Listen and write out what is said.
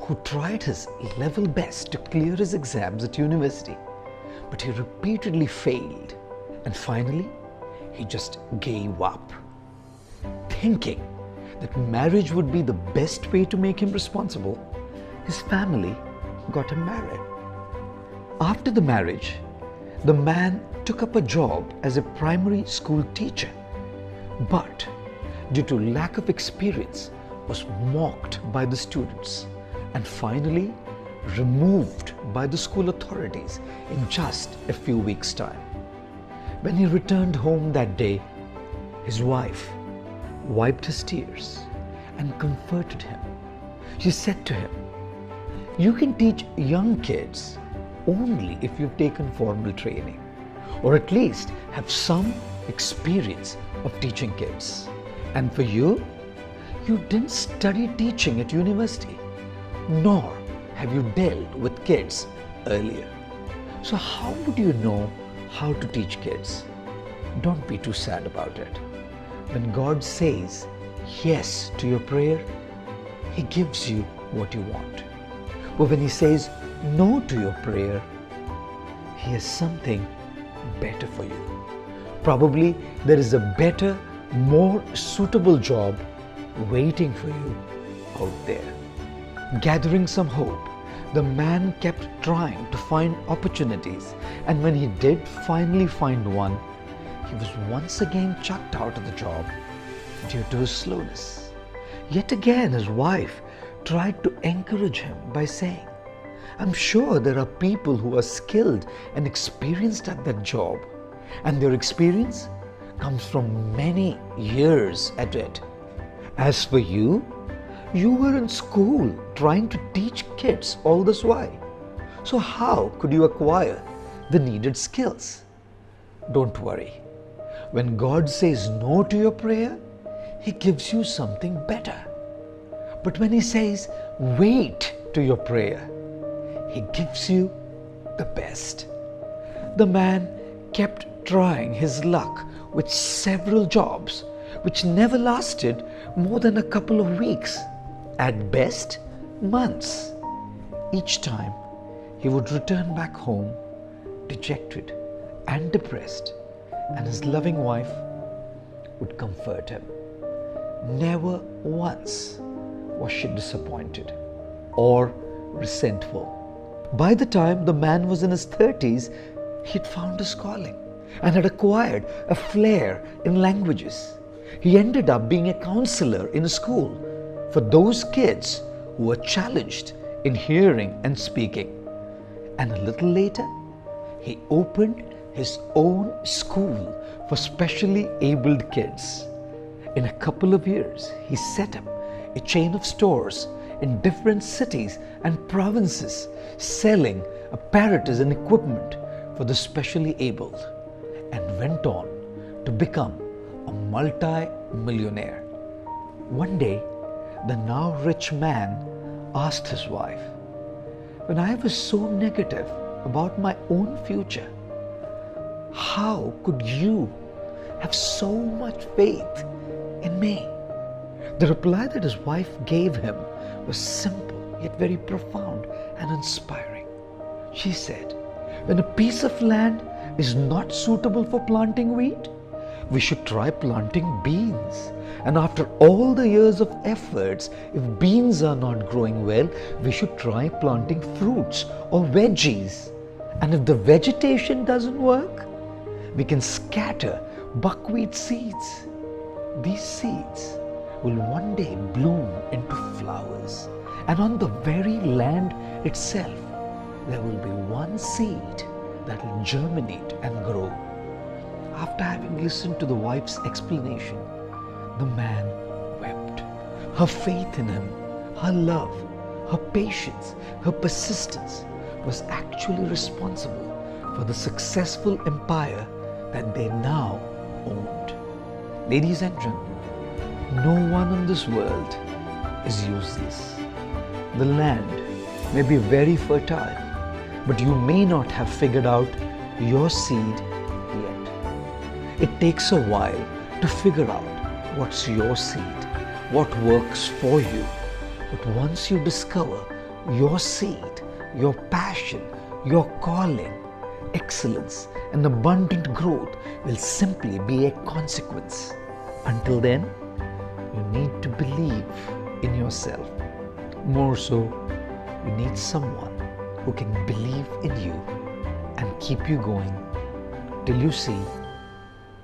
who tried his level best to clear his exams at university, but he repeatedly failed, and finally he just gave up. Thinking that marriage would be the best way to make him responsible, his family got him married. After the marriage, the man took up a job as a primary school teacher, but due to lack of experience was mocked by the students and finally removed by the school authorities in just a few weeks' time. When he returned home that day, his wife wiped his tears and comforted him. She said to him, "You can teach young kids only if you've taken formal training, or at least have some experience of teaching kids. And for you, you didn't study teaching at university, nor have you dealt with kids earlier. So how would you know how to teach kids?" Don't be too sad about it. When God says yes to your prayer, He gives you what you want. But when He says no to your prayer, He has something better for you. Probably there is a better, more suitable job waiting for you out there. Gathering some hope, the man kept trying to find opportunities, and when he did finally find one, he was once again chucked out of the job due to his slowness. Yet again his wife tried to encourage him by saying, "I'm sure there are people who are skilled and experienced at that job, and their experience comes from many years at it. As for you, you were in school trying to teach kids all this while. So how could you acquire the needed skills?" Don't worry. When God says no to your prayer, He gives you something better. But when He says wait to your prayer, He gives you the best. The man kept trying his luck with several jobs, which never lasted more than a couple of weeks, at best months. Each time he would return back home dejected and depressed, and his loving wife would comfort him. Never once was she disappointed or resentful. By the time the man was in his 30s, he had found his calling and had acquired a flair in languages. He ended up being a counselor in a school for those kids who were challenged in hearing and speaking. And a little later, he opened his own school for specially abled kids. In a couple of years, he set up a chain of stores in different cities and provinces selling apparatus and equipment for the specially abled, and went on to become a multi-millionaire. One day, the now rich man asked his wife, "When I was so negative about my own future, how could you have so much faith in me?" The reply that his wife gave him was simple yet very profound and inspiring. She said, "When a piece of land is not suitable for planting wheat, we should try planting beans. And after all the years of efforts, if beans are not growing well, we should try planting fruits or veggies. And if the vegetation doesn't work, we can scatter buckwheat seeds. These seeds will one day bloom into flowers, and on the very land itself, there will be one seed that will germinate and grow." After having listened to the wife's explanation, the man wept. Her faith in him, her love, her patience, her persistence was actually responsible for the successful empire that they now owned. Ladies and gentlemen, no one in this world is useless. The land may be very fertile, but you may not have figured out your seed yet. It takes a while to figure out what's your seed, what works for you. But once you discover your seed, your passion, your calling, excellence, and abundant growth will simply be a consequence. Until then, you need to believe in yourself. More so, you need someone who can believe in you and keep you going till you see